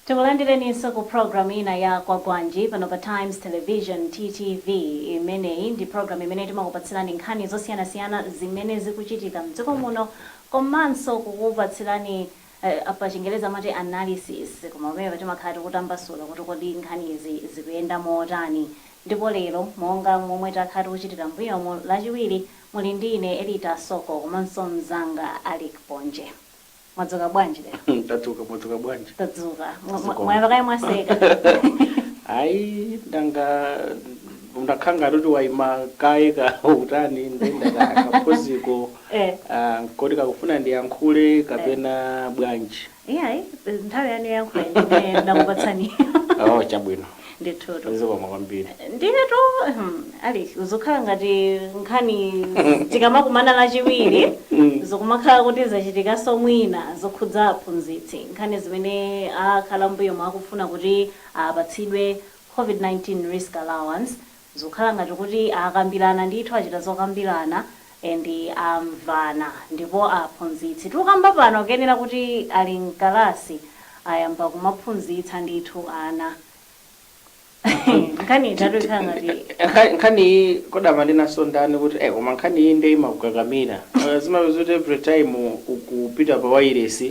Tikulandireniso ku program ina ya Kwagwanji pano pa Times Television TTV. Imeneyi ndi program imene timakupatsirani nkhani zosiyana-siyana zimene zikuchitika mdziko muno komanso kukupatsirani apa Chingereza amati analysis koma pamene timakhala tikutambasula kuti kodi nkhani izi zikuyenda motani. Ndipo lero monga momwe takhala tikuchitika mbuyomo lachiwiri muli ndi ine Elita Soko komanso mzanga Alik Ponje. Mwadzuka bwanji lero? Tadzuka bwanji. Tadzuka. Mwayamba kaya mwaseka. Ayi ndakhanga kuti waima kaye ka utani ndenda kapoziko. Kodi kakufuna ndiyankhule kapena bwanji. Iyayi, nthawi yanu yankhule ndine ndakupatsani. Oh, chabwino. Ndithutu. Nziko makwambiri. Ndinetu ali uzokhala ngati nkhani tikamakumana lachiwiri zokumakhala kuti zachitika somwina zokhudza aphunzitsi nkhani zimene akhala mbuyo mwakufuna kuti apatsidwe COVID-19 risk allowance zokhala ngati kuti akambirana ndithu achita zokambirana ndi amvana ndipo aphunzitsi tikukamba pano kuyenera kuti ali mkalasi ayamba kumaphunzitsa ndithu ana. Nkhani itatu ikhala ngati nkhani kodama ndinasondani kuti koma nkhani iyi ndi imakukakamira zimapezuti every time ukupita pa wireless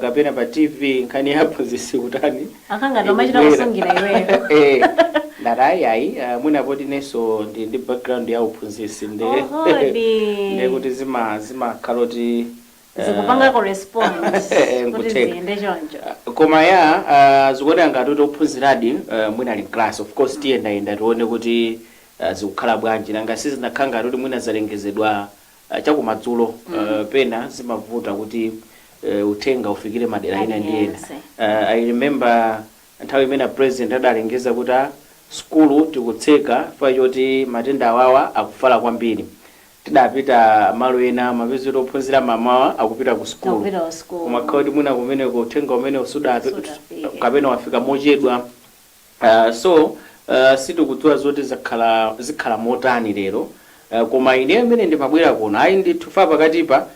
kapena pa TV nkhani yaphunzitsi kutani akhanga ndomachita kusungira iweyo. Ndarayi mwina poti neso ndi background ya uphunzitsi nde kuti zimakhala kuti zikupanga correspond kuti ziyende choncho koma ya zikuoneka ngati kuti ophunziradi mwina ali class of course tiyendayenda tione kuti zikukhala bwanji nanga sizinakhala ngati kuti mwina zalengezedwa chakumadzulo pena zimavuta kuti uthenga ufikire madera ina ndi ena. I remember nthawi imene president adalengeza kuti skulu tikutseka chifukwa choti matenda awawa akufala kwambiri. Tidapita malo ena mapezero ophunzira mamawa akupita ku skulu koma khawudi mwina kumene kuthenga umene usuda kapena wafika mochedwa so sitikudziwa zoti zikhala motani lero koma ine imene ndimabwera kuno ayi ndithufa pakatipa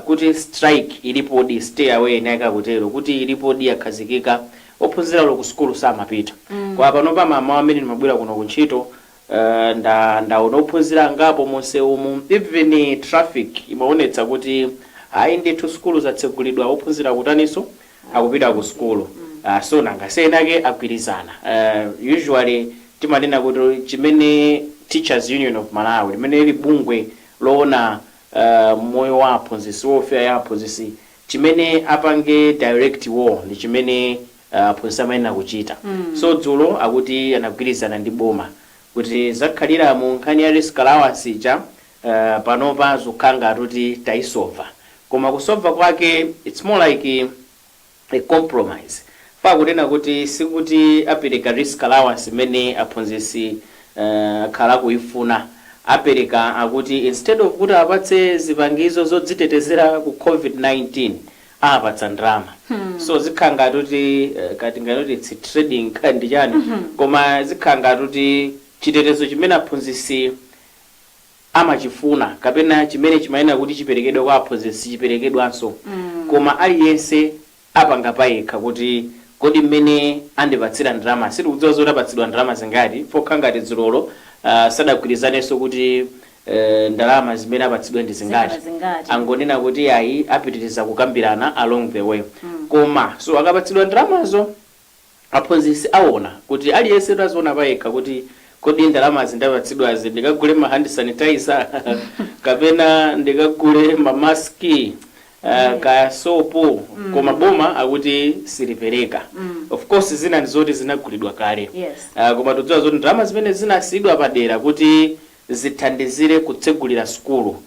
kuti strike ilipodi stay away nayika kutero kuti ilipodi yakhazikika ophunzira lo ku skulu samapita kwa pano pa mamawa amene ndimabwera kuno kuntchito ndaona ophunzira ngapo monse umu even traffic imaonetsa kuti ayi ndithu skulu zatsegulidwa ophunzira kutaniso akupita ku skulu so nangasenake agwirizana usually timanena kuti chimene Teachers Union of Malawi limene ili bungwe loona moyo wa aphunzitsi welfare ya aphunzitsi chimene apange direct war ndi chimene aphunzitsi amayenera kuchita so dzulo akuti anagwirizana ndi boma kuti zakhalira mu nkhani ya risk allowance ija panopa zokanga kuti taisolva koma kusolva kwake it's more like a compromise fa kunena kuti sikuti apereka risk allowance imene aphunzitsi akhala kuifuna apereka akuti instead of kuti apatse zipangizo zodzitetezera ku COVID-19 apatsa ndrama so zikhanga kuti katingati it's trading kandi chani koma zikhanga kuti chitetezo chimene aphunzitsi amachifuna kapena chimene chimayenera kuti chiperekedwe kwa aphunzitsi chiperekedwanso koma aliyense apanga payekha kuti kodi mmene andipatsira ndrama sitikudziwa zoti apatsidwa ndrama zingati fokha ngati dzulolo sadagwirizanenso kuti ndalama zimene apatsidwa ndi zingati angonena kuti ayi apitiriza kukambirana along the way koma so akapatsidwa ndramazo aphunzitsi aona kuti aliyense taziona payekha kuti kodi ndalama zindapatsidwa ndikagule ma hand sanitizer kapena ndikagule ma mask ka sopo koma boma akuti silipereka of course zina ndizoti zinagulidwa kale koma tudziwa zoti ndalama zimene zinasidwa padera kuti zithandizire kutsegulira skulu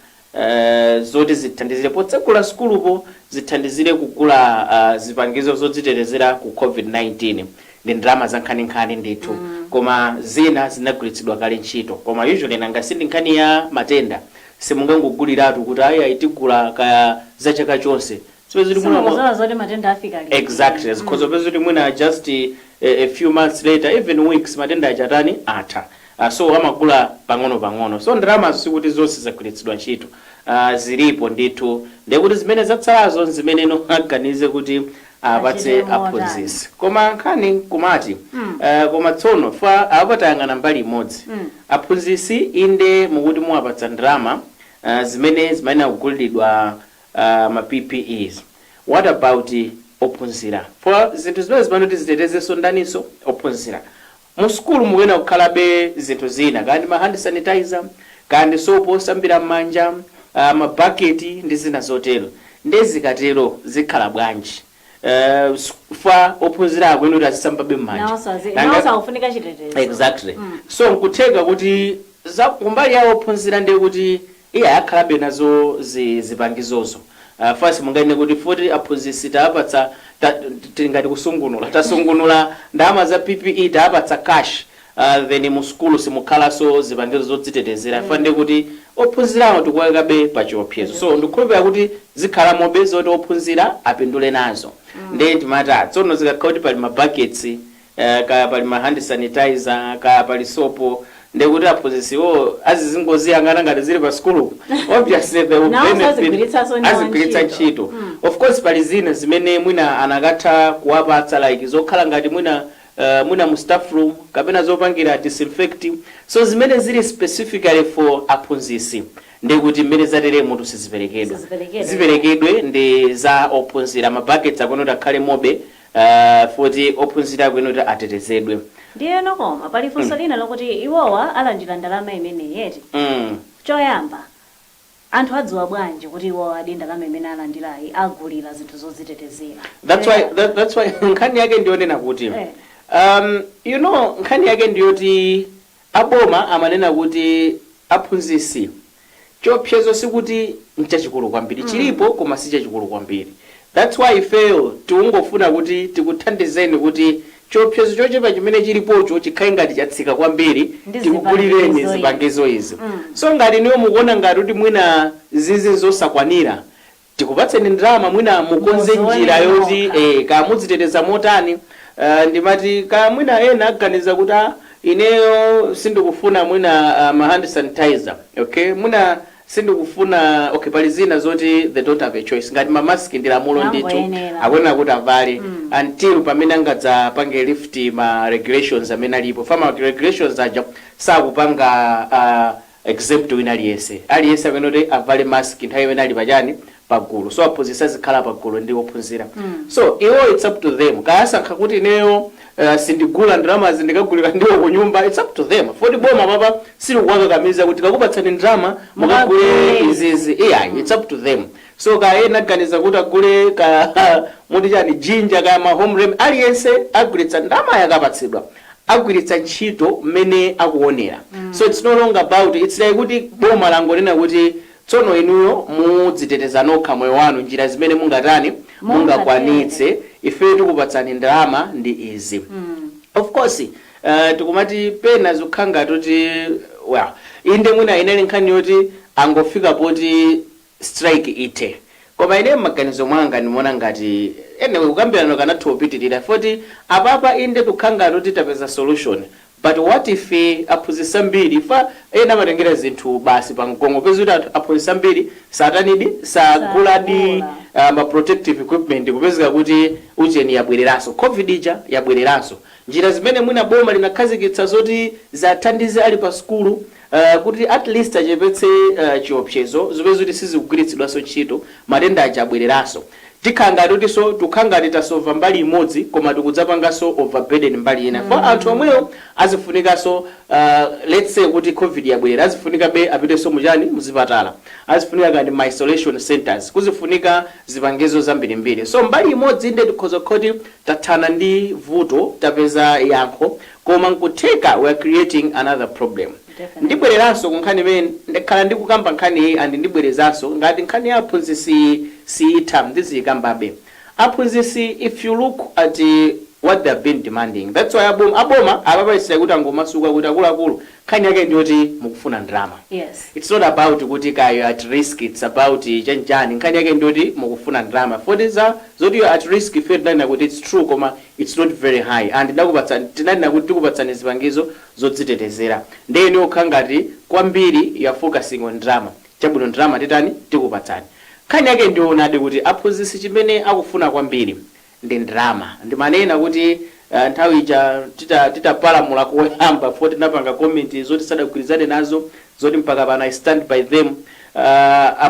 zoti zithandizire potsegula skulupo zithandizire kugula zipangizo zodzitetezera ku COVID-19 ndi ndalama za nkhani ndithu koma zina zinagulitsidwa kale ntchito koma usually nanga sindi nkhani ya matenda simungangoguliratu kuti ayi tigula kaya za chaka chonse zoti matenda afika exactly because of mwina just a few months later even weeks matenda achatani atha so amagula pang'ono so ndalama sikuti zonse zagulitsidwa ntchito zilipo ndithu ndekuti zimene zatsalazo zimene no aganize kuti apatse aphunzitsi. Koma nkhani kumati koma tsono fa apatayang'ana mbali imodzi. Aphunzitsi inde mukuti muwapatsa ndalama zimene zimayenera kugulidwa ma PPEs. What about ophunzira? For zinthu zimene zimanoti zitetezenso ndaniso ophunzira. Mu skulu mukuyenera kukhalabe zinthu zina kandi ma hand sanitizer kandi sopo osambira m'manja mabaketi ndi zina zotero. Ndezikatero zikhala bwanji fa ophunzira akuyenera kuti azisambabe m'manja. Nawo ufunika chitetezo. Exactly. So nkutheka kuti kumbali yawo ophunzira ndiye kuti iye ayakhalabe nazo zipangizozo. First mungaine kuti futi aphunzitsi taapatsa tingati kusungunula tasungunula ndalama za PPE taapatsa cash then mu skulu simukhalaso zipangizo zodzitetezera fande kuti ophunzirawo tikuwekabe pa chiopsezo. So ndikhulupirira kuti zikhala mobezo kuti ophunzira apindule nazo. Ndiye timati tsono zikakhala kuti pali mabuckets kaya pali ma hand sanitizer kaya pali sopo ndiye kuti aphunzitsiwo azizingoziyang'ana ngati zili pa skulu obviously they will benefit azigwiritsa ntchito. Of course pali zina zimene mwina anakatha kuwapatsa like zokhala ngati mwina mu staff room kapena zopangira disinfecting. So zimene zili specifically for aphunzitsi ndiye kuti mmene zatere mutu siziperekedwe ndi za ophunzira. Mabuckets akuyenera akhale mobe futi ophunzira akuyenera atetezedwe. Ndiye nokoma pali funso lina lokuti iwowa alandira ndalama imene yeti. Choyamba anthu adziwa bwanji kuti iwowa adi ndalama imene alandirayi agulira zinthu zodzitetezera. That's why nkhani yake ndionena kuti you know nkhani yake ndiyoti aboma amanena kuti aphunzitsi chiopsezo sikuti nchachikulu kwambiri chilipo koma si chachikulu kwambiri. That's why ifeyo tiungofuna kuti tikuthandizeni kuti chiopsezo chochepa chimene chilipocho chikhale ngati chatsika kwambiri tikugulireni zipangizo izi. So ngati niwo mukuona ngati kuti mwina zizi zosakwanira tikupatseni ndalama mwina mukonze njira yoti kaya mudziteteza motani. Ndimati kaya mwina ena aganiza kuti ineyo sindikufuna mwina ma hand sanitizer, okay, mwina sindikufuna pali zina zoti they don't have a choice ngati ma mask ndi lamulo ndithu akuyenera kuti avale until pamene angadzapange lift ma regulations amene alipo. Fama regulations aja sakupanga exempt wina aliyense akuyenera kuti avale mask nthawi imene ali pachani pagulu. So aphunzitsi azikhala pagulu ndi ophunzira. So iwo it's up to them kayasankha kuti ineyo sindigula ndalama zindikagulira ndiwo ku nyumba, it's up to them. Foti boma papa silikuwakakamiza kuti kakupatsani ndalama mukagule izizi. It's up to them. So ena aganiza kuti agule muti chani jinja kaya ma home remedy aliyense agulitsa ndalama yakapatsidwa agwiritsa ntchito mmene akuonera. So it's no longer about it's like kuti boma langonena kuti tsono inuyo mudziteteza nokha moyo wanu njira zimene mungatani mungakwanitse ife tikupatsani ndalama ndi izi. Of course tikumati pena zikukhanga kuti inde mwina inali nkhani yoti angofika poti strike ite. Koma ine maganizo mwanga ndimona ngati kukambirana kanatha kupitirira foti apapa inde tukhanga kuti tapeza solution. But what if aphunzitsi ambiri fa ena amatengera zinthu basi pamgongo pezi kuti aphunzitsi ambiri satanidi saguladi ma protective equipment kupezeka kuti ucheni yabwereranso covid ija yabwereranso. Njira zimene mwina boma linakhazikitsa zoti zathandize ali pa skulu kuti at least achepetse chiopsezo zimene zoti sizikugwiritsidwanso ntchito matenda aja abwereranso. Tikhanga kuti so tukhanga titasova mbali imodzi koma tikudzapanganso overburden mbali ina. For anthu omwewo azifunikanso let's say kuti covid yabwera azifunika be apitenso mujani muzipatala, azifunika kandi ma isolation centers, kuzifunika zipangizo zambirimbiri. So mbali imodzi inde tikhoza kuti tathana ndi vuto tapeza yankho koma nkutheka we are creating another problem. Ndibwereranso kunkhani imene ndakhala ndikukamba nkhani iyi andi ndibwerezanso ngati nkhani ya aphunzitsi siitha ndizikambabe. Aphunzitsi if you look at what they have been demanding, that's why aboma apapaisira kuti angomasuka kuti akuluakulu nkhani yake ndiyoti mukufuna ndalama. It's not about kuti kayo at risk, it's about chanjani nkhani yake ndiyoti mukufuna ndalama. For zoti you at risk if you kuti it's true koma it's not very high and tinanena kuti tikupatsani zipangizo zodzitetezera. Ndeni okhangati kwambiri ya focusing on drama chabwino drama titani tikupatsani. Nkhani yake ndionadi kuti aphunzitsi chimene akufuna kwambiri ndi ndrama. Ndimanena kuti nthawi ija titapalamula koyamba foti napanga comment zoti sadagwirizane nazo zoti mpaka pana I stand by them.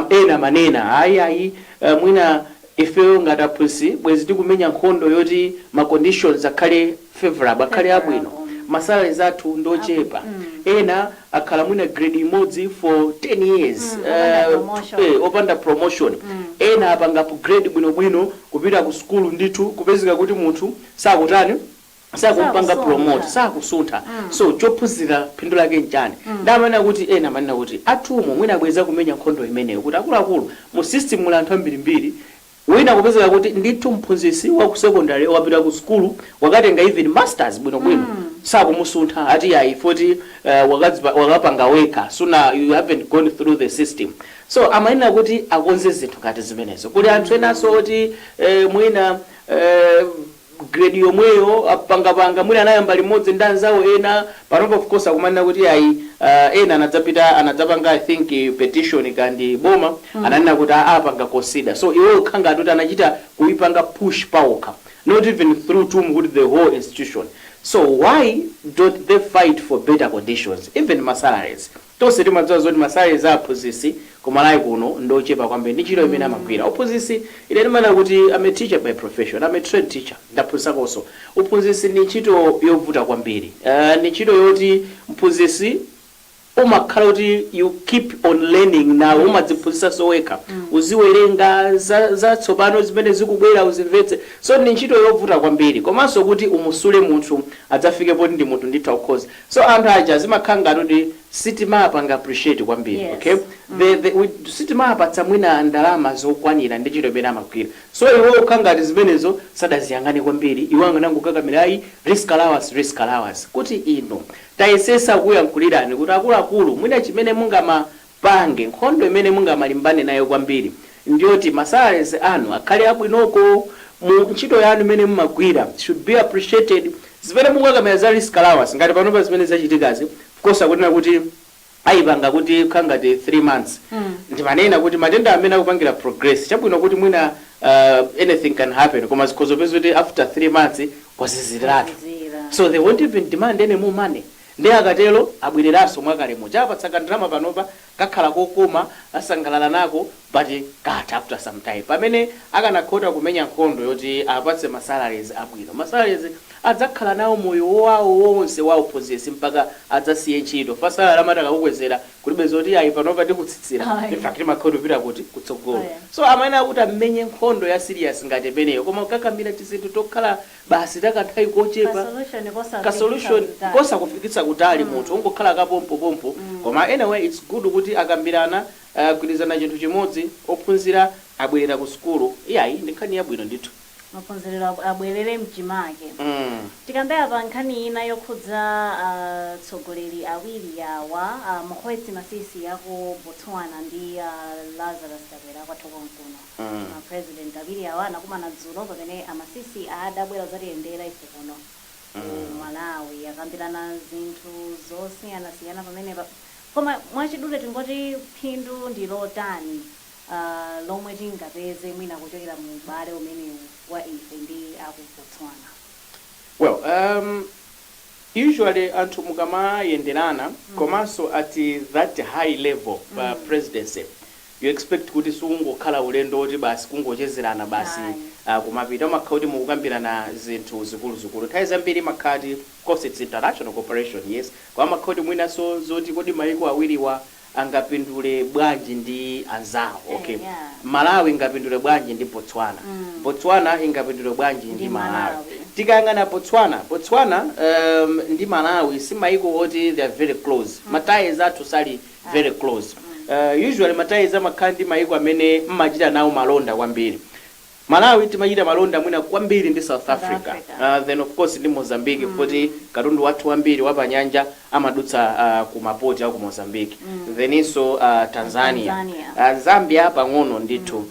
Ena manena ayi mwina ifeyo ngataphunzitsi bwezi tikumenya nkhondo yoti ma conditions akhale favorable akhale abwino, masalaries athu ndochepa. Ena akhala mwina grade imodzi for 10 years opanda promotion. Ena apanga upgrade bwinobwino kupita ku school ndithu kupezeka kuti munthu sakutani sakupanga promote sakusuntha. So chophunzira phindu lake nchani? Ndamana kuti ena manena kuti athumo mwina abweza kumenya nkhondo imeneyo kuti akuluakulu mu system mula anthu ambirimbiri wina kupezeka kuti ndithu mphunzitsi wa ku secondary wapita ku school wakatenga even masters bwinobwino sakumusuntha ati yayi foti wakapanga weka suna you haven't gone through the system. So amanena kuti akonze zinthu ngati zimenezo kuti anthu enaso oti mwina grade yomweyo apangapanga mwina anayamba limodzi ndi anzawo ena panopo of course akumanena kuti ayi ena anadzapanga I think petition kandi boma ananena kuti apanga consider. So iwo khanga atuti anachita kuipanga push pawokha not even through to the whole institution. So why don't they fight for better conditions, even masalaries? Tonse timadziwa zoti masalaries aphunzitsi kumalawi kuno ndochepa kwambiri ndi ntchito imene amagwira. Uphunzitsi ine ndimana kuti I'm a teacher by profession, I'm a trained teacher, ndaphunzitsakonso. Uphunzitsi ni ntchito yovuta kwambiri, ni ntchito yoti mphunzitsi umakhala kuti you keep on learning na umadziphunzitsa soweka uziwerenga za tsopano zimene zikubwera uzimvetse. So ni ntchito yovuta kwambiri komanso kuti umusule munthu adzafike poti ndi munthu ndithu akhoza. So anthu aja zimakhanga kuti sitimapanga appreciate kwambiri. Yes. Okay, sitimapatsa mwina ndalama zokwanira ndi ntchito imene amagwira. So iwo ukhanga zimenezo sadaziyangane kwambiri iwo anganangokakamirayi risk allowance kuti ino tayesesa kuyankhulirani kuti akuluakulu mwina chimene mungamapange nkhondo imene mungamalimbane nayo kwambiri ndiyoti masalaries anu akhale abwinoko mu ntchito yanu imene mumagwira should be appreciated. Zimene mukakamira za risk allowance ngati panopa zimene zachitikazi of course akunena kuti ayipanga kuti khangati 3 months. Ndimanena kuti matenda amene akupangira progress chabwino kuti mwina anything can happen koma zikhozopeza kuti after 3 months kwaziziratu. So they won't even demand any more money. Ndi akatelo abwereranso mwakalemo chapatsaka ndrama panopa kakhala kokoma asangalala nako but cut after some time pamene akanakhota kumenya nkhondo yoti apatse masalaries abwino. Masalaries adzakhala nawo moyo wawo wonse wa uphunzitsi mpaka adzasiye ntchito. Fasalala amataka kukwezera kulibe zoti ayi panopa tikutsitsira in fact makhondo pita kuti kutsogolo. So amene akuti amenye nkhondo ya serious ngati imeneyo koma ukakamira tizinthu tokhala basi takanthawi kochepa ka solution kosa kufikitsa kutali munthu ungokhala kapompo koma anyway it's good kuti akambirana kugwirizana chinthu chimodzi ophunzira abwerera ku skulu iyayi ndi nkhani yabwino ndithu maphunziro abwerere mchimake. Tikambera pa nkhani ina yokhudza tsogoleri awiri yawa Mkhwetsi Masisi yaku Botswana ndi Lazarus Chakwera kwatoko mkuno. President awiri yawa anakumana dzulo pamene Masisi adabwera zotiyendera ife kuno Malawi akambirana zinthu zosiyana pamene koma mwachidule tingoti phindu ndi lotani lomwe tingapeze mwina kuchokera mu ubale umene wa ife ndi aku Botswana. Well, usually anthu mukamayenderana komanso at that high level presidency you expect kuti sungokhala ulendo oti basi kungochezerana basi kumapita makhala kuti mukukambirana zinthu zikuluzikulu. Nthawi zambiri makhati of course it's international cooperation yes kwa makhoti mwinaso zoti kodi mayiko awiriwa angapindule bwanji ndi anzawo. Okay, Malawi ingapindule bwanji ndi Botswana. Botswana ingapindule bwanji ndi Malawi. Tikayang'ana Botswana ndi Malawi si mayiko oti they are very close. Maties athu sali very close. Usually maties amakhala ndi mayiko amene mmachita nawo malonda kwambiri. Malawi timachita malonda mwina kwambiri ndi South Africa. Then of course ndi Mozambique kuti katundu wathu wambiri wapanyanja amadutsa ku mapoti aku Mozambique. Then iso Tanzania. Zambia pang'ono ndithu.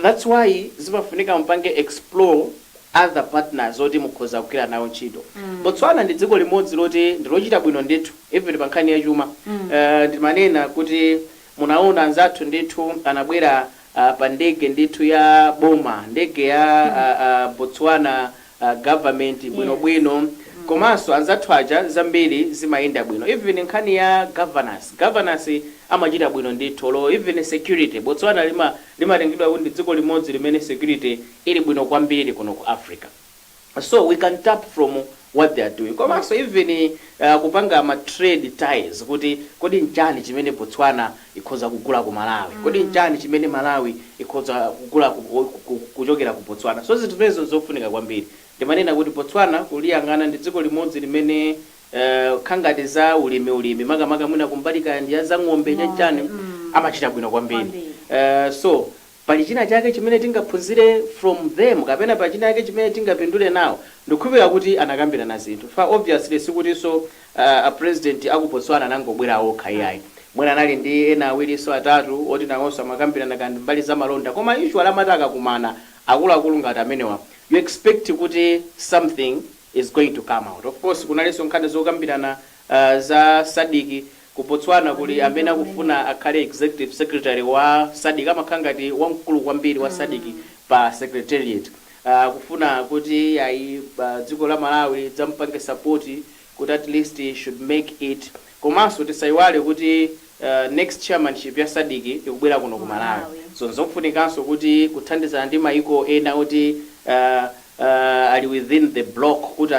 That's why zimafunika mpange explore other partners oti mukhoza kukwira nawo ntchito. Botswana ndi dziko limodzi loti ndilochita bwino ndithu even pa nkhani ya chuma. Ndimanena kuti munaona anzathu ndithu anabwera pa ndege ndithu ya boma, ndege ya Botswana government bwinobwino. Komanso anzathu aja zambiri zimayenda bwino. Even nkhani ya governance amachita bwino ndithu. Even security, Botswana limatengedwa kuti dziko limodzi limene security ili bwino kwambiri kuno ku Africa. So we can tap from what they are doing. Komanso even kupanga ma trade ties kuti kodi njani chimene Botswana ikhoza kugula ku Malawi, kodi njani chimene Malawi ikhoza kugula kuchokera ku Botswana. So zinthu zimenezo zofunika kwambiri. Ndimanena kuti Botswana kuliyang'ana ndi dziko limodzi limene khangati za ulimi makamaka mwina kumbalika ndi za ng'ombe chanjani amachita bwino kwambiri. So pali china chake chimene tingaphunzire from them kapena pa china chake chimene tingapindule nawo ndikukhulupirira kuti anakambirana zinthu. Obviously sikutinso a president aku Botswana nangobwera okha iyayi. Mwina anali ndi ena awirinso atatu oti nawonso amakambirana kandi mbali za malonda, koma usually amataka kumana akuluakulu ngati amenewa. You expect kuti something is going to come out. Of course kunalinso nkhani zokambirana za Zodiak ku Botswana kuli amene akufuna akhale executive secretary wa Zodiak amakhangati wamkulu kwambiri wa Zodiak pa secretariat. Kufuna kuti dziko la Malawi zampange support kuti at least should make it. Komanso tisaiwale kuti next chairmanship ya Zodiak ikubwera kuno ku Malawi. So nzofunikanso kuti kuthandizana ndi maiko ena kuti ali within the block kuti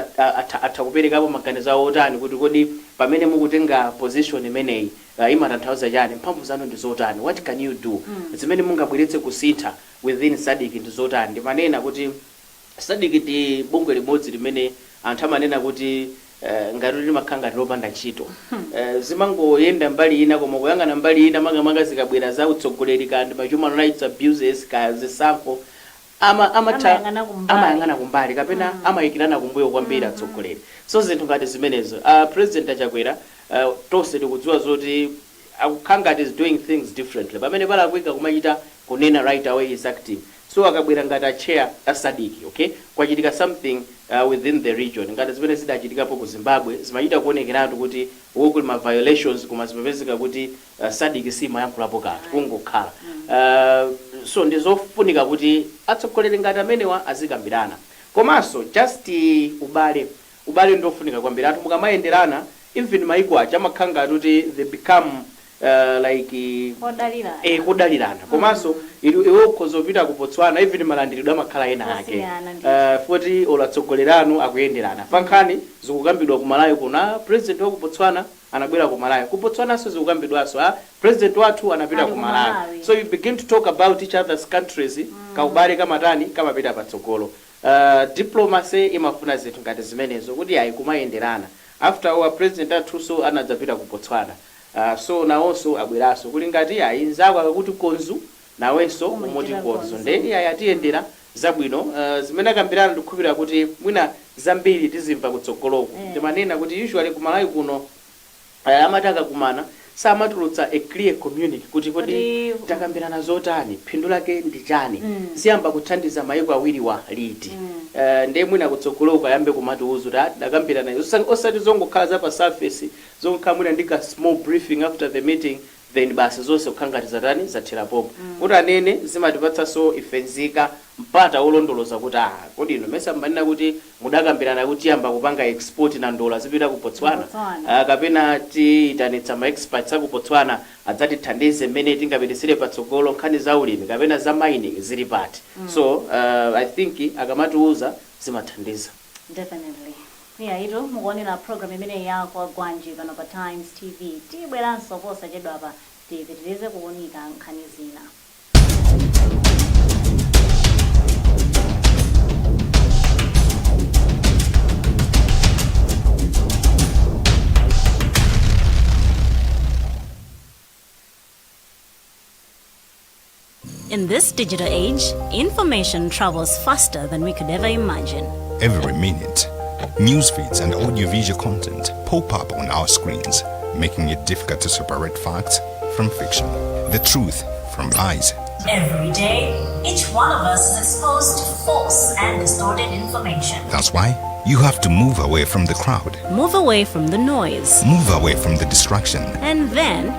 atakuperekapo maganizo awo otani kuti kodi pamene mukutenga position imeneyi imatanthauza chani, mphamvu zanu ndi zotani, what can you do, zimene mungabweretse kusintha within Zodiak ndi zotani. Ndimanena kuti Zodiak ndi bungwe limodzi limene anthu amanena kuti ngati limakhanga lopanda ntchito. Zimangoyenda mbali ina koma kuyang'ana mbali ina makamaka zikabwera za utsogoleri kandi ma human rights abuses zisankho amayang'ana kumbali kapena amayikirana kumbuyo kwambiri atsogoleri. So zinthu ngati zimenezo President Chakwera tonse tikudziwa zoti akukhanga is doing things differently. Pamene palakwika kumachita kunena right away is active. So akabwera ngati a chair a Zodiak, okay, kwachitika something within the region ngati zimene zidachitikapo ku Zimbabwe zimachita kuonekeratu kuti kuli ma violations koma zimapezeka kuti Zodiak simayankhulapo kanthu kungokhala. So ndizofunika kuti atsogoleri ngati amenewa azikambirana. Komanso just ubale ndofunika kwambiri. Anthu mukamayenderana even maiko acha amakhanga kuti they become like kodalirana. Komanso iwo kozopita ku Botswana even malandiridwe amakhala ena ake futi olatsogolerano akuyenderana. Nkhani zikukambidwa ku Malawi kuna president wa ku Botswana anabwera ku Malawi, ku Botswana so zikukambidwanso president wathu anapita ku Malawi. So you begin to talk about each other's countries kaubale kamatani kamapita patsogolo. Diplomacy imafuna zinthu ngati zimenezo kuti ayi kumayenderana. After our president athuso anadzapita ku Botswana. So nawonso abweraso kuli ngati ayi nzako akakuti konzu nawenso umoti konzu ndeni ayi atiyendera zabwino. Zimene akambirana ndikukhulupirira kuti mwina zambiri tizimva kutsogoloko. Ndimanena kuti usually ku Malawi kuno amataka kumana samatulutsa a clear community kuti kodi takambirana zotani, phindu lake ndi chani, siyamba kuthandiza maiko awiriwa liti. Ndiye mwina kutsogoloko ayambe kumatiuza kuti takambirana osati zongokhala za pa surface zongokhala mwina ndika small briefing after the meeting then basi zonse kukhangati zatani zathera pompo. Kuti anene zimatipatsanso ifenzika mpata olondoloza kuti kodi ino mesa mbanena kuti mudakambirana kuti yamba kupanga export na ndola zipita ku Botswana kapena tiitanitsa ma experts aku Botswana adzatithandize mmene tingapititsire patsogolo nkhani za ulimi kapena za mining zili pati. So I think akamatiuza zimathandiza definitely. Ito mukuonera program imene ya Kwagwanji pano pa Times TV. Tibweranso posachedwa pa tipitirize kuonika nkhani zina. In this digital age, information travels faster than we could ever imagine. Every minute, news feeds and audiovisual content pop up on our screens, making it difficult to separate facts from fiction, the truth from lies. Every day, each one of us is exposed to false and distorted information. That's why you have to move away from the crowd. Move away from the noise. Move away from the distraction. And then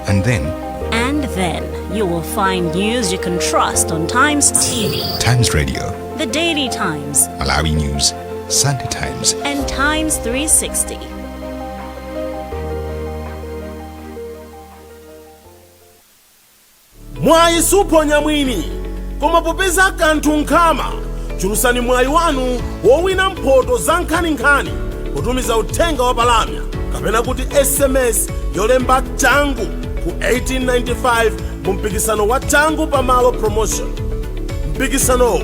And then you will find news you can trust on Times TV, Times Radio, The Daily Times, Malawi News, Sunday Times, and Times 360. Mwayi suphonya mwini koma popeza kanthu nkhama chulusani mwayi wanu wowina mphoto za nkhani kutumiza uthenga wa palamya kapena kuti SMS yolemba changu ku 1895 mu mpikisano wa changu pamalo promotion. Mpikisanowu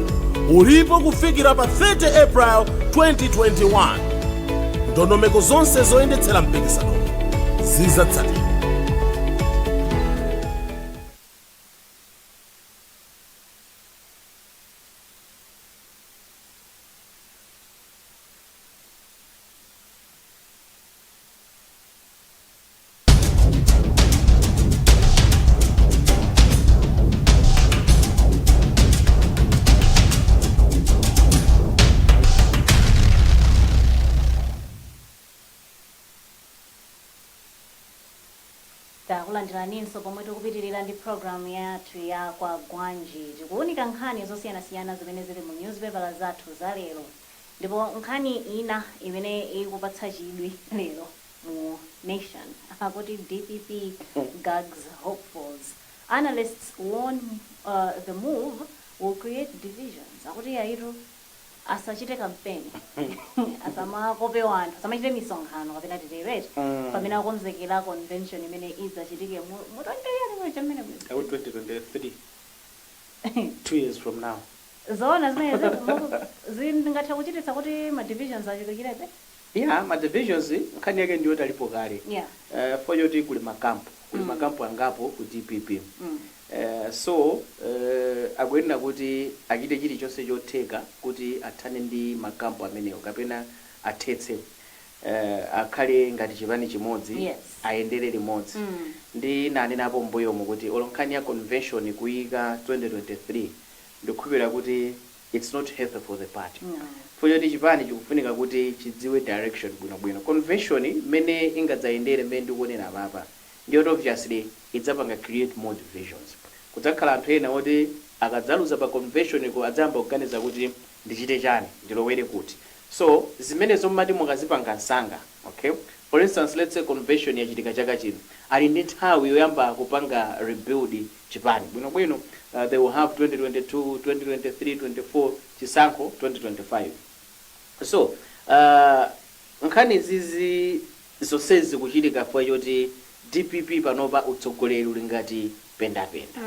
ulipo kufikira pa 30 April 2021. Ndondomeko zonse zoyendetsera mpikisano zizatsatidwa. Takulandilaninso pomwe tikupitirira ndi program yathu ya Kwagwanji. Tikuunika nkhani zosiyanasiyana zimene zili mu newspaper zathu za lero. Ndipo nkhani ina imene ikupatsa chidwi lero mu nation akuti DPP gags hopefuls. Analysts warn the move will create divisions. Akuti yaito asachite kampeni asamakope wanthu asamachite misonkhano kapena titirete pamene akonzekera convention imene idzachitike mu 2023 2 years from now. Zona zimene zingatha kuchititsa kuti ma divisions achulukirebe. Yeah, ma divisions nkhani yake ndiyo talipo kale. Yeah. For yoti kuli makampu angapo ku DPP. So akuyenera kuti achite chilichonse chotheka kuti athane ndi makampu amenewo kapena athetse akhale ngati chipani chimodzi. Yes. Ayendere limodzi. Ndi nanenapo mbuyomo kuti olonkhani ya convention kuyika 2023 ndikukhulupirira kuti it's not healthy for the party. No. Fuyoti chipani chikufunika kuti chidziwe direction bwinobwino. Convention mene ingadzayendere mene ndikuonera apapa ndiyo obviously idzapanga create more divisions. Kudzakhala anthu ena oti akadzaluza pa convention ko adzamba kuganiza kuti ndichite chani ndilowere kuti. So zimene zomati mukazipanga nsanga, okay? For instance, let's say convention yachitika chaka chino ali ndi nthawi yoyamba kupanga rebuild chipani bwinobwino. They will have 2022, 2023, 24 chisankho 2025. So nkhani zizi zonsezi kuchitika fwa choti DPP panopa utsogoleri uli ngati pendapenda.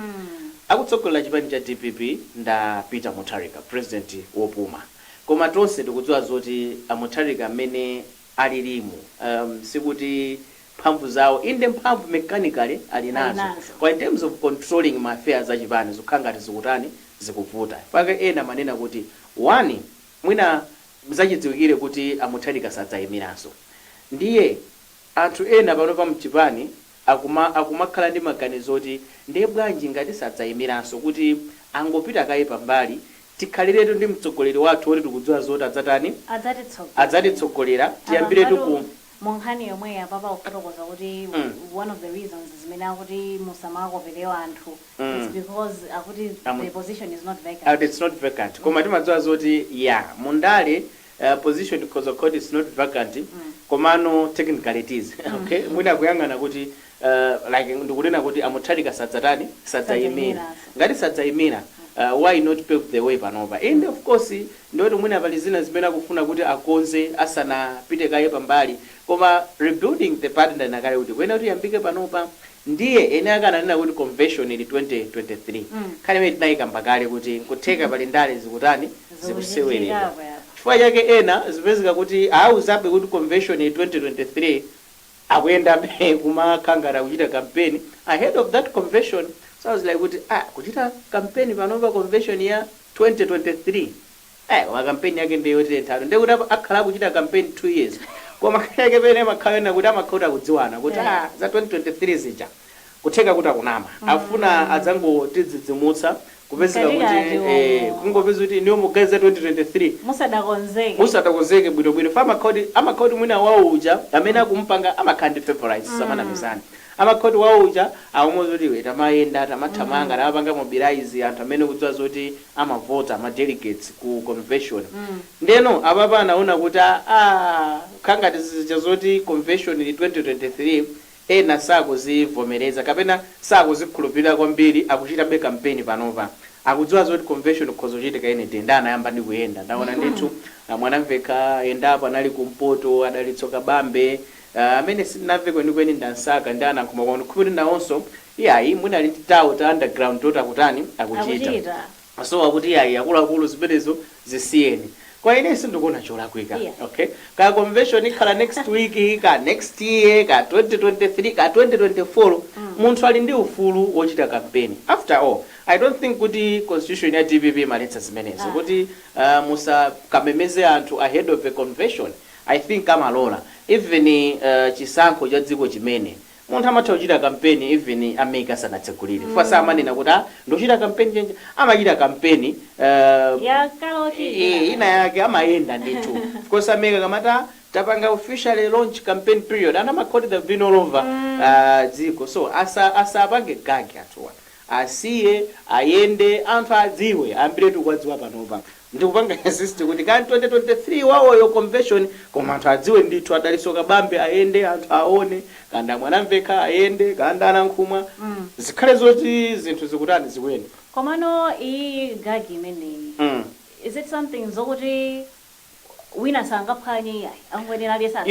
Akutsogolera chipani cha DPP nda Peter Mutharika, president wopuma. Koma tonse tikudziwa zoti Mutharika amene alilimu sikuti mphamvu zawo inde mphamvu mechanically ali nazo. Kwa in terms of controlling ma affairs a chipani zikukhala ngati zikutani zikuvuta. Pake ena manena kuti one mwina mzachidziwikire kuti Mutharika sadzayimiranso. Ndiye anthu ena panopa mchipani akumakhala ndi maganizo oti ndiye bwanji ngati sadzayimiranso kuti angopita kaye pambali tikhaliretu ndi mtsogoleri wathu oti tikudziwa zoti adzatani adzatitsogolera tiyambiretu ku Nkhani yomwe yapapa kufotokoza kuti one of the reasons zimene akuti musamakopelewa anthu is because akuti the position is not vacant. It's not vacant. Koma timadziwa zoti mundale position because of court is not vacant. Komano technically it is. Okay? Mwina kuyangana kuti like ndikunena kuti Mutharika sadzayimira. Ngati sadzayimira why not pave the way panopa? And of course ndoti mwina pali zina zimene akufuna kuti akonze asanapite kaye pambali. Koma rebuilding the party ndakale kuti kwena kuti yambike panopa ndiye ene akananena kuti convention ili 2023. Khale mwe tinayikamba kale kuti kutheka pali ndale zikutani zikuseweredwa. Chifukwa chake ena zipezeka kuti auzabe kuti convention ili 2023 akuyenda kumakhangara kuchita campaign ahead of that convention. So I was like kuti kuchita campaign panopa convention ya 2023 wa campaign yake ndiyo yotetatu ndekuti akhala kuchita campaign 2 years. Koma kake pene makhalena kuti amakhauta kudziwana kuti za 2023 zija kutheka kuti akunama afuna adzangotidzidzimutsa kupezeka kuti kungopeza kuti niyo mugaza 2023 musadakonzeke bwinobwino fa amakhauti mwina wawo uja amene akumpanga amakhandi favorites samana mizani amakhoti wauja aumozoti we tamayenda tamathamanga tamapanga mobilize anthu amene kudziwa zoti amavota ama delegates ku convention ndeno apapa anaona kuti khangati zoti convention ili 2023 ena sakuzivomereza kapena sakuzikhulupirira kwambiri akuchitabe campaign panopa akudziwa zoti convention kuzochitika ine tenda anayamba ndi kuyenda ndaona ndithu mwanamveka endapo anali kumpoto adalitsoka bambe amene sinamve kwenikweni ndansaka ndi anankhomo kwanu khupiti nawonso iyayi mwina ali tawo ta underground tota kutani akuchita so akuti iyayi akuluakulu zimenezo zisiyeni kwa ine sindikuona cholakwika okay ka convention ikhala next week ka next year ka 2023 ka 2024 munthu ali ndi ufulu wochita campaign after all I don't think kuti constitution ya DPP maletsa zimenezo kuti musakamemeze anthu ahead of a convention. I think amalola even chisankho cha dziko chimene munthu amatha kuchita campaign even ameka sanatsekulire fasa amanena kuti ndochita campaign chenje amachita campaign ya kaloti ina yake amayenda ndithu of course ameka kamata tapanga officially launch campaign period ana makoti the been all over dziko so asa apange gagi atuwa asiye ayende anthu adziwe ambire tukwadziwa panopa ndikupanga insist kuti kan 2023 wawo yo convention koma anthu adziwe ndithu adalisoka bambe ayende anthu aone kanda mwanamveka ayende kanda anankhumwa zikhale zoti zinthu zikutani zikwene komano I gagi imeneyi is it something zokuti wina sangaphwanye angwenera lesa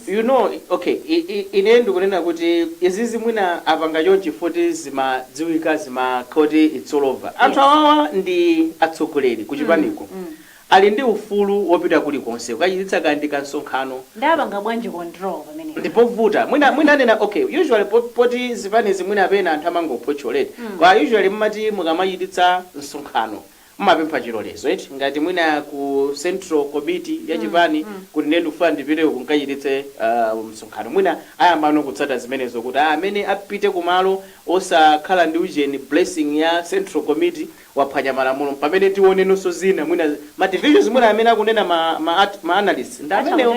you know okay ine ndikunena kuti izizi mwina apanga chonchi futi zimadziwika zimakhoti it's all over anthu awawa ndi atsogoleri kuchipaniko ali ndi ufulu wopita kulikonse ukachititsa kandi kansonkhano ndapanga bwanji control pamene ndipovuta mwina nena okay usually poti zipanezi mwina apena anthu amangopocholete kwa usually mmati mukamachititsa nsonkhano mapempha chilolezo ngati mwina ku central committee ya chipani kuti nenu fund pite kunkachititse msonkhano mwina ayambano kutsata zimenezo kuti amene apite kumalo osakhala ndi ujeni blessing ya central committee waphwanya malamulo pamene tione nonso zina mwina ma divisions mwina amene akunena ma analysts ndamenewo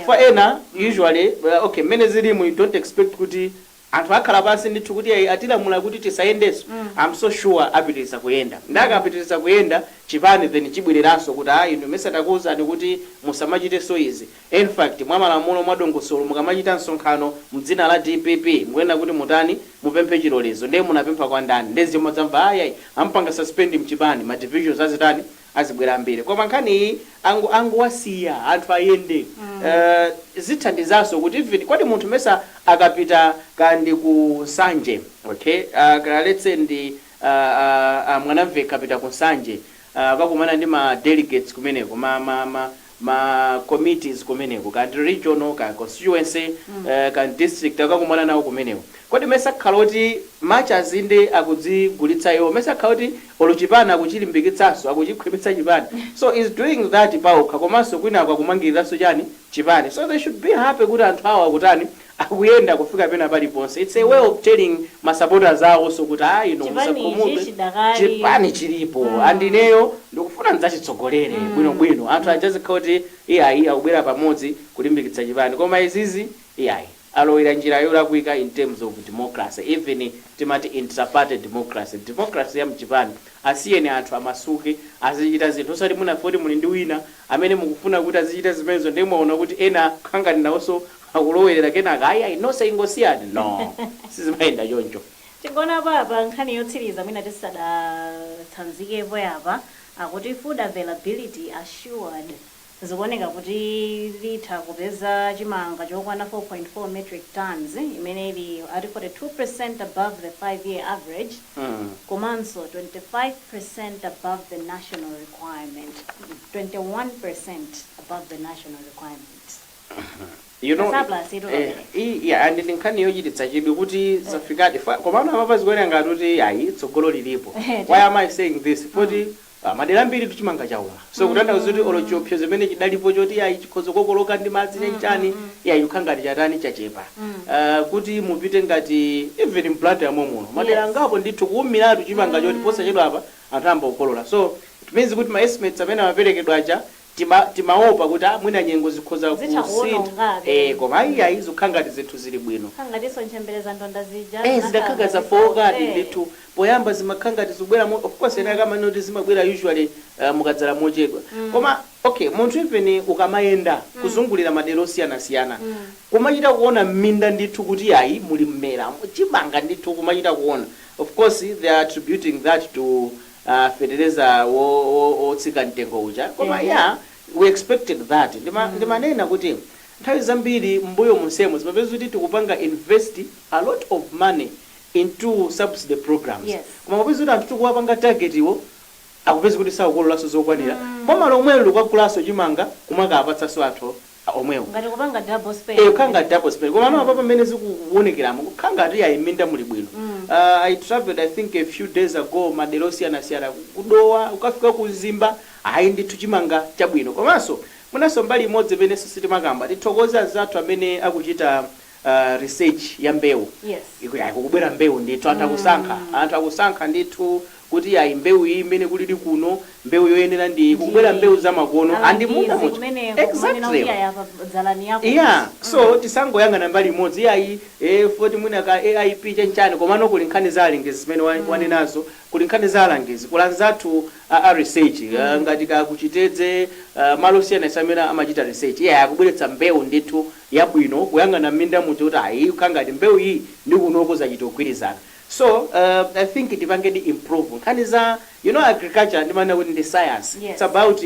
for ena usually okay mene zilimu you don't expect kuti anthu akhala pansi ndithu kuti atilamula kuti tisayendeso I'm so sure apitiriza kuyenda ndakapitiriza kuyenda chipani then chibwereranso kuti inu mesatakuwuzani kuti musamachite so izi in fact mwa malamulo mwadongosolo mukamachita msonkhano mdzina la DPP mukuyenda kuti mutani mupemphe chilolezo ndiye munapempha kwa ndani ndezi mwadzamva ayayi ampanga suspend mchipani ma divisions azitani azibwera mbere koma nkhani iyi angu wasiya anthu ayende zithandizaso kuti even kwati munthu mesa akapita kandi ku Nsanje okay let's say ndi mwanamveka kapita ku Nsanje kakumana ndi ma delegates kumeneko ma committees kumeneko kandi regional ka constituency kandi district akakumana nawo kumeneko kodi mesa khaloti macha zinde akudzigulitsa iwo mesa khaloti oluchipana akuchilimbikitsaso akuchikhwimitsa chipani so is doing that pauka komanso kwina akakumangiriranso chani chipani so they should be happy kuti anthu awo akutani akuyenda kufika pena paliponse it's a way of telling ma supporters awo so kuti musakhumudwe chipani chilipo andineyo ndikufuna ndidzachitsogolere bwinobwino anthu achazikhala kuti iyayi akubwera pamodzi kulimbikitsa chipani koma izizi iyayi alowera njira yolakwika in terms of democracy even timati inter-party democracy ya mchipani asiyeni anthu amasuke azichita zinthu osati munafoti muli ndi wina amene mukufuna kuti azichita zimenezo ndiye mwaona kuti ena khangani nawonso akulowerera kenaka ayi nonse ingosiyani no sizimayenda choncho tingona papa nkhani yotsiriza mwina tisadatsanzikepo yapa akuti food availability assured zikuoneka kuti litha kupeza chimanga chokwana 4.4 metric tons imene ili at 42% above the 5-year average komanso 25% above the national requirement 21% above the national requirement you know yeah and nkhani yochititsa chidwi kuti zafikadi komano amapa zikuoneka ngati kuti ayi tsogolo lilipo why am I saying this kuti madera mbiri tuchimanga chaula so kutanthauza kuti olochopyo zimene chidalipo choti ayi chikhozo kokoloka ndi madzi nechani ya yukhangati chatani chachepa kuti mupite ngati even mplant yamomuno madera ngapo ndithu kuumiratu chimanga choti posa chedu apa anthu amba ukolola so it means kuti ma estimates amene amaperekedwa aja timaopa kuti mwina nyengo zikhoza Zitha kuona ungabe. koma ayi zikhangati zinthu zili bwino khangatiso nchembeleza ndonda zija zidakhanga zafokati ndithu poyamba zimakhangati zibwera of course ena kama noti zimabwera usually mukadzala mochedwa koma okay munthu even ukamayenda kuzungulira madera osiyana-siyana kumachita kuona mminda ndithu kuti ayi muli mmera chimanga ndithu kumachita kuona of course they are attributing that to fertilizer wotsika mtengo uja koma yeah we expected that ndimanena kuti nthawi zambiri mbuyo musemo zimapeza kuti tikupanga invest a lot of money into subsidy programs koma kupeza kuti anthu tikuwapanga target iwo akupeza kuti sakukololanso zokwanira koma lomwelo lukagulaso chimanga kumakapatsaso anthu omwewo ngati kupanga double spend khanga double spend koma ano apa pamene zikuwonekeramo khanga ati ayiminda muli bwino I traveled I think a few days ago madera osiyana-siyana kudowa ukafika kuzimba ayi ndithu chimanga chabwino komanso munanso mbali imodzi imene sitimakamba tithokoza zathu amene akuchita research ya mbewu kukubwera mbewu ndithu anthu akusankha ndithu kuti ayi mbewu iyi imene kulili kuno mbewu yoyenera ndi kubwera mbewu zamakono andimuna exactly yeah so tisangoyang'ana mbali imodzi ayi foti mwina ka AIP chenchani komano kuli nkhani za alengezi zimene wanenazo kuli nkhani za alengezi kulanzatu research ngati kakuchitedze malo osiyana amene amachita research akubweretsa mbewu ndithu yabwino kuyang'ana mminda muti kuti ayi khangati mbewu iyi ndi kunoko zachita kugwirizana so I think tipangedi improve nkhani za agriculture ndimana kuti ndi science it's about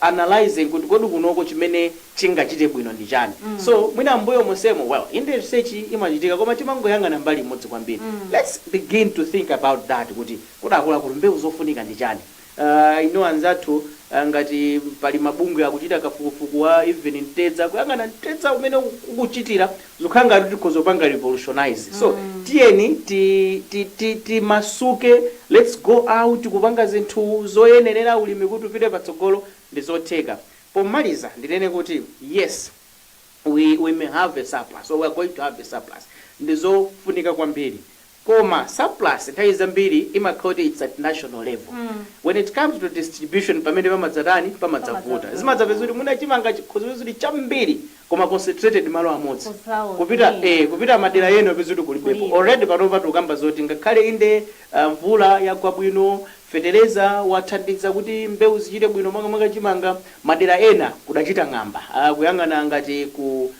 analyzing kuti kodi kunoko chimene chingachite bwino ndi chani so mwina mbuyo mosemo well in the research imachitika koma timangoyang'ana mbali imodzi kwambiri let's begin to think about that kuti kudakula kuti mbewu zofunika ndi chani anzathu ngati pali mabungwe akuchita kafukufuku wa even mtedza kuyang'ana mtedza umene ukuchitira zokhanga kuti tikhozopanga revolutionize so tiyeni timasuke let's go out kupanga zinthu zoyenerera ulimi kuti upite patsogolo ndi zotheka pomaliza ndinene kuti yes we may have a surplus or we are going to have a surplus ndi zofunika kwambiri koma surplus nthawi zambiri imakhala it's at national level when it comes to distribution pamene pamadzavuta zimadzapeza kuti muna chimanga chikhozi chambiri koma concentrated malo amodzi kupita madera ena peza kuti kulibepo already panova tikukamba zoti ngakhale inde mvula yagwa bwino fertilizer wathandiza kuti mbewu zichite bwino makamaka chimanga madera ena kudachita ng'amba kuyang'ana ngati ku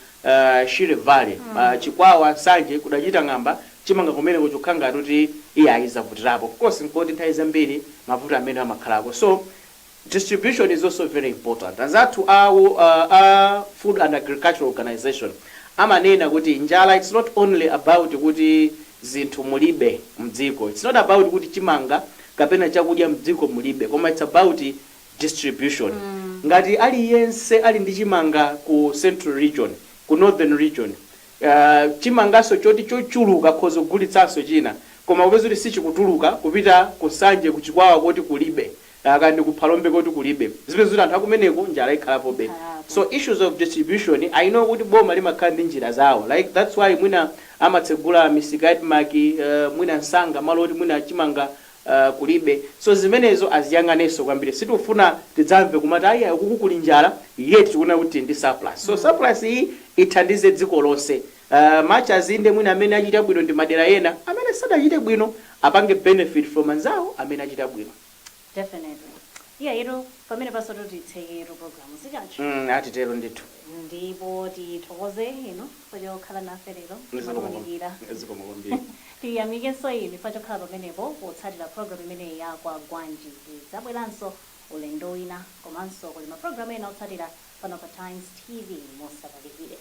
Shire Valley Chikwawa Sanje kudachita ng'amba chimanga kumene kuchokhanga kuti iye ayizavutirapo of course nkoti nthawi zambiri mavuto amene amakhalako so distribution is also very important azathu our food and agricultural organization amanena kuti njala it's not only about kuti zinthu mulibe mdziko it's not about kuti chimanga kapena chakudya mdziko mulibe koma it's about distribution ngati aliyense ali ndi chimanga ku central region ku northern region chimangaso choti chochuluka khozo kugulitsanso china koma upeza kuti sichikutuluka kupita kusanje kuchikwawa kuti kulibe kandi kuphalombe kuti kulibe zipeza kuti anthu akumeneko njala ikhalapo be so issues of distribution I know kuti boma limakhala ndi njira zawo like that's why mwina amatsegula misika maki mwina nsanga malo kuti mwina chimanga kulibe so zimenezo aziyang'anenso kwambiri sitifuna tidzamve kumati ayi kuku kuli njala yet tikuna kuti ndi surplus so surplus iyi ithandize dziko lonse much as inde mwina amene achita bwino ndi madera ena amene sadachite bwino apange benefit from anzawo amene achita bwino definitely iro pamene pasoto titseyero program sichacho atitero ndithu ndipo tithokoze pachokhala nafe lero zikomakunikira tiyamikenso inu pachokhala pamenepo potsatira program imeneyi ya Kwagwanji tidzabweranso ulendo wina komanso kuli ma program ena otsatira pano pa Times TV mosatalihire.